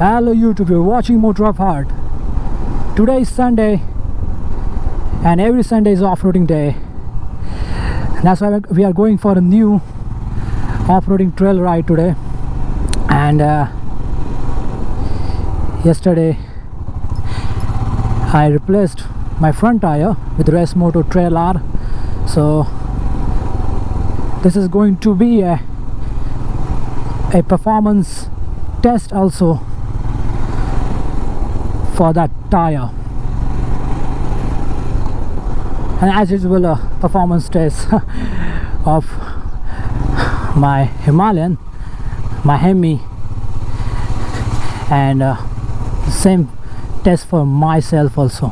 Hello YouTube, you're watching Motor of Heart. Today is Sunday and every Sunday is off-roading day. That's why we are going for a new off-roading trail ride today. And yesterday I replaced my front tire with Reise Moto TYRE. So this is going to be a performance test also for that tire, and as usual a performance test of my Himalayan, my Hemi, and same test for myself also.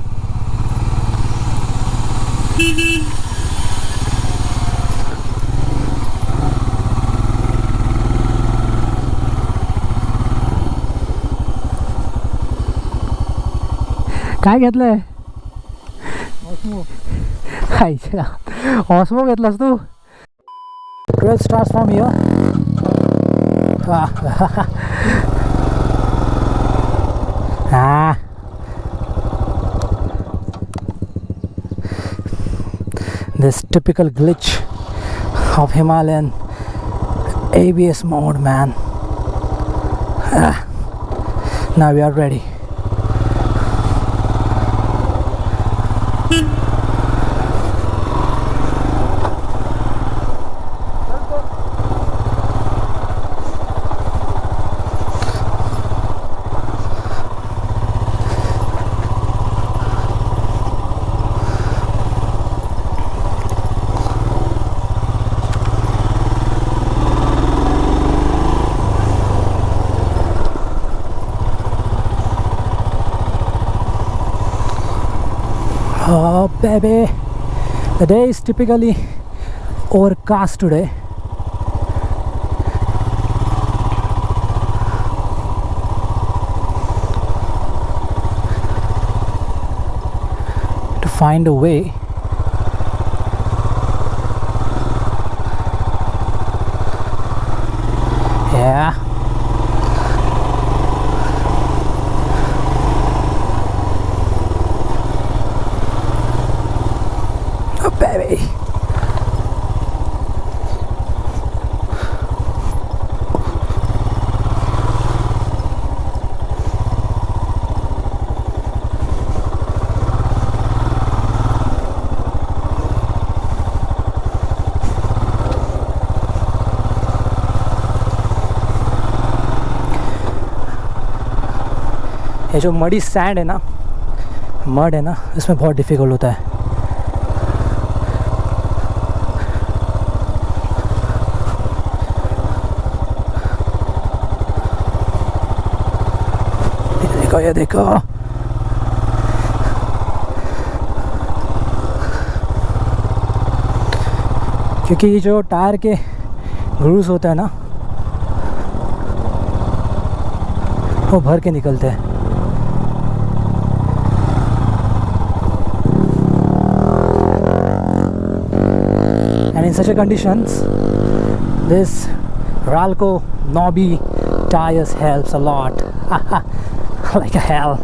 काय घेतलंय? Osmo घेतलास तू? 12 starts from here. This typical glitch of Himalayan ABS mode, man. Now we are ready. Oh baby, the day is typically overcast today. To find a way baby. ये जो muddy sand है ना, mud है ना, इसमें बहुत difficult होता है. ये देखो, क्योंकि ये जो टायर के ग्रूव्स होते हैं ना, वो भर के निकलते हैं. And in such a conditions, this Ralco knobby tires helps a lot. Like a hell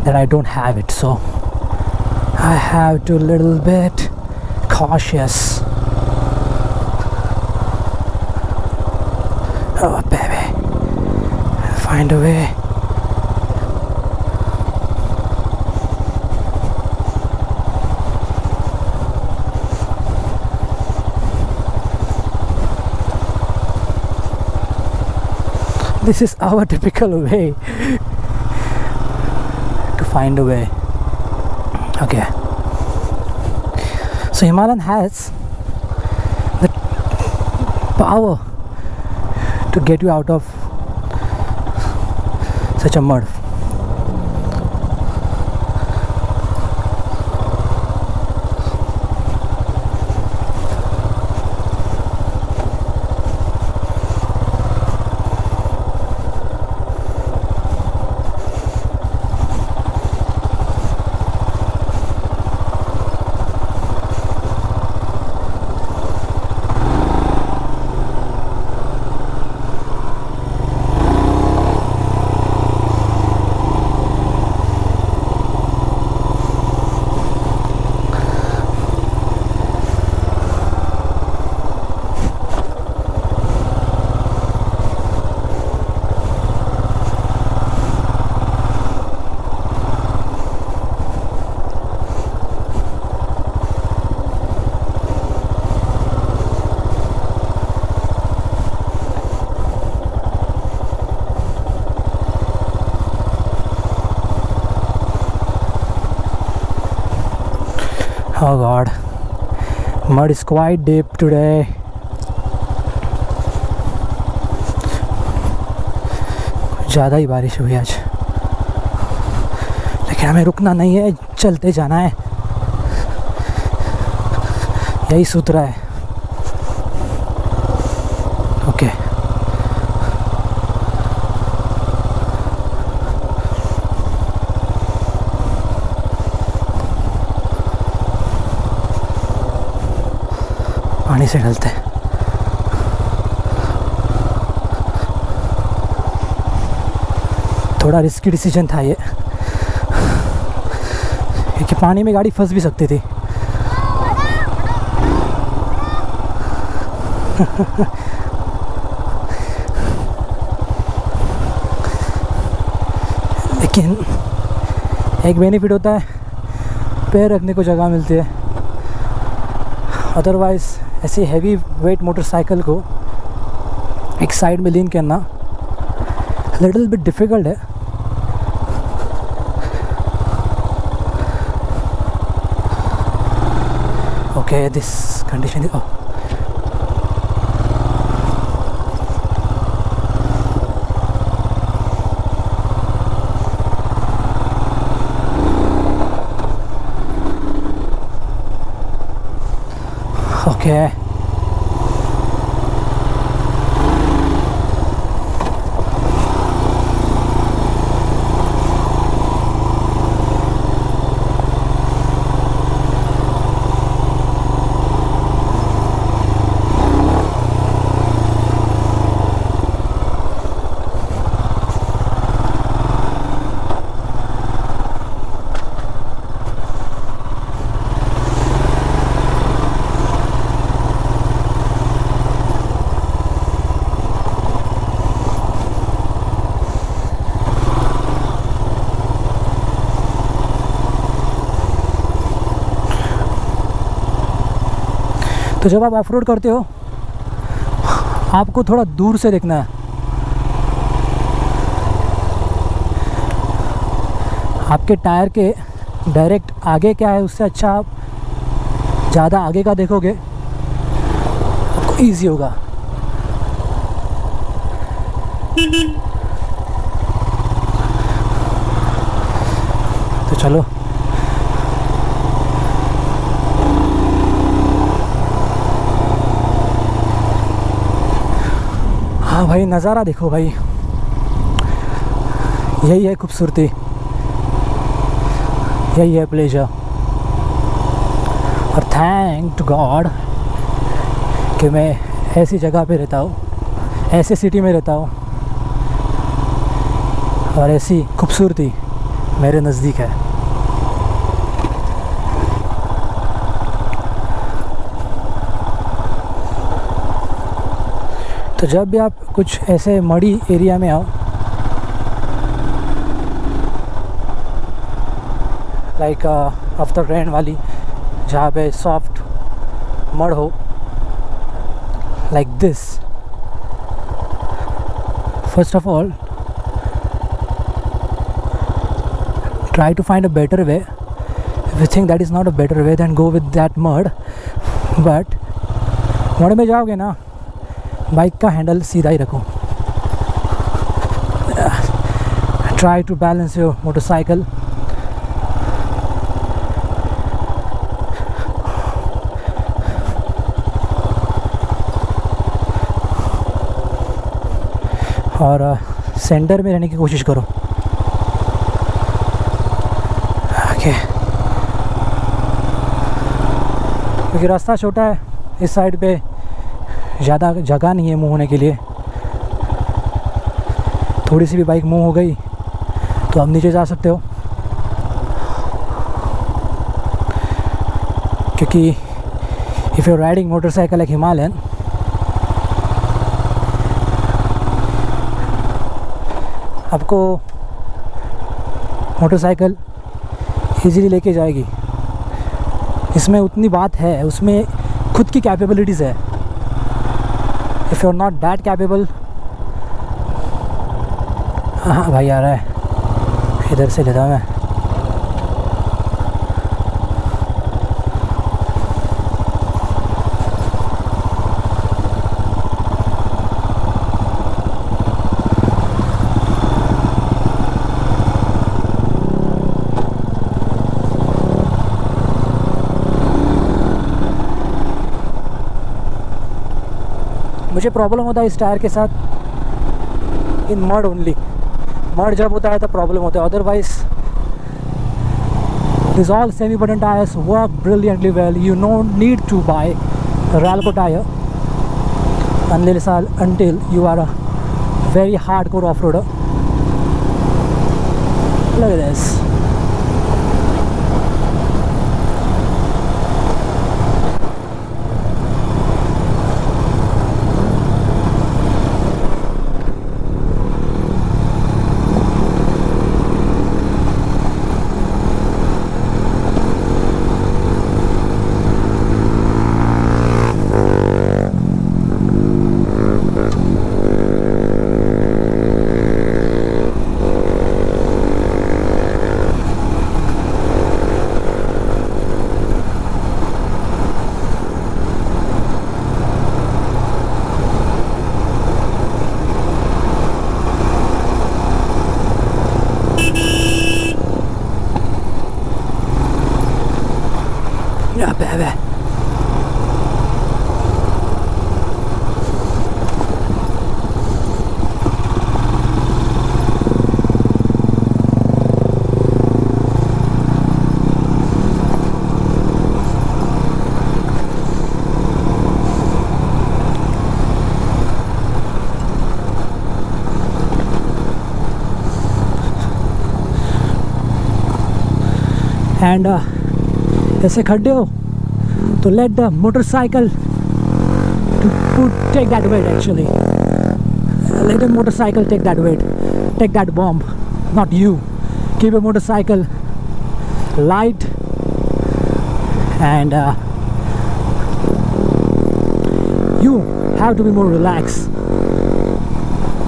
that I don't have it, so I have to little bit cautious. Oh baby, find a way. This is our typical way to find a way. Okay, so Himalayan has the power to get you out of such a mud. Oh God, mud is quite deep today. ज़्यादा ही बारिश हुई आज, लेकिन हमें रुकना नहीं है, चलते जाना है, यही सूत्र है। ओके पानी से ढलते हैं। थोड़ा रिस्की डिसीजन था ये, क्योंकि पानी में गाड़ी फंस भी सकती थी। लेकिन एक बेनिफिट होता है, पैर रखने को जगह मिलती है। अदरवाइज़ ऐसी हैवी वेट मोटरसाइकिल को एक साइड में लीन करना लिटिल बिट डिफ़िकल्ट है। ओके दिस कंडीशन ओके तो जब आप ऑफ रोड करते हो आपको थोड़ा दूर से देखना है। आपके टायर के डायरेक्ट आगे क्या है, उससे अच्छा आप ज़्यादा आगे का देखोगे, आपको ईजी होगा। तो चलो हाँ भाई, नज़ारा देखो भाई, यही है खूबसूरती, यही है प्लेजर। और थैंक टू गॉड कि मैं ऐसी जगह पे रहता हूँ, ऐसे सिटी में रहता हूँ, और ऐसी खूबसूरती मेरे नज़दीक है। तो जब भी आप कुछ ऐसे मड़ी एरिया में आओ, लाइक आफ्टर रेन वाली, जहाँ पे सॉफ्ट मड हो like this, first of all try to find a better way. If you think that is not a better way, then go with that mud. But mud में जाओगे ना, bike का handle सीधा ही रखो। Try to balance your motorcycle. और centre में रहने की कोशिश करो। ओके, क्योंकि रास्ता छोटा है, इस साइड पे ज़्यादा जगह नहीं है मूव होने के लिए। थोड़ी सी भी बाइक मूव हो गई तो आप नीचे जा सकते हो, क्योंकि if you are riding motorcycle like Himalayan, आपको मोटरसाइकिल इजीली लेके जाएगी। इसमें उतनी बात है, उसमें खुद की कैपेबिलिटीज़ है। If you are not that capable, हाँ भाई आ रहा है, इधर से लेता मैं। मुझे प्रॉब्लम होता है इस टायर के साथ इन मड ओनली, मड जब होता है तब प्रॉब्लम होता है, otherwise this all semi button tyres work brilliantly well. You no need to buy Ralco tire until you are a very hardcore off-roader. Look at this. Yeah, baby. And ऐसे खड्डे हो तो let the motorcycle take that weight. Actually, let the motorcycle take that weight, take that bomb, not you. Keep your motorcycle light and you have to be more relaxed.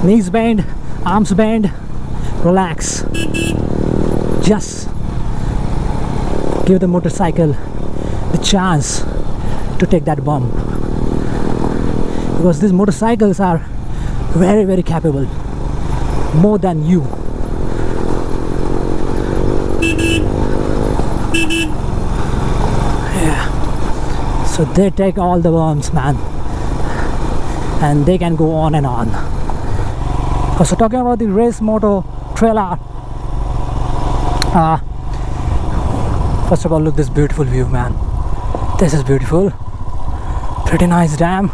Knees bend, arms bend, relax. Just give the motorcycle the chance to take that bump, because these motorcycles are very, very capable, more than you. Yeah, so they take all the bumps, man, and they can go on and on. So talking about the Reise Moto trailer, first of all, look this beautiful view, man. This is beautiful. Pretty nice dam.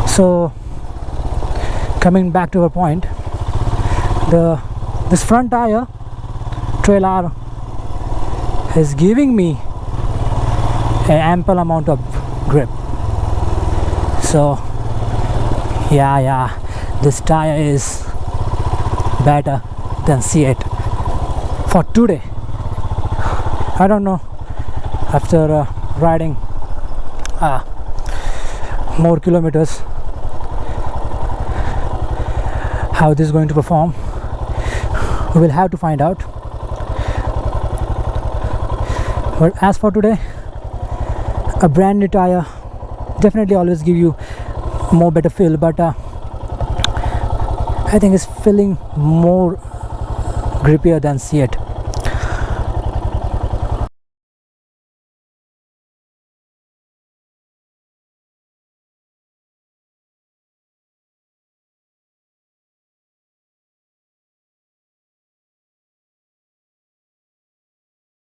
So coming back to our point, this front tire trailer is giving me an ample amount of grip. So yeah, this tire is better than see it for today. I don't know, after riding more kilometers, how this is going to perform. We will have to find out. But as for today, a brand new tire definitely always give you more better feel, but I think it's feeling more grippier than see it.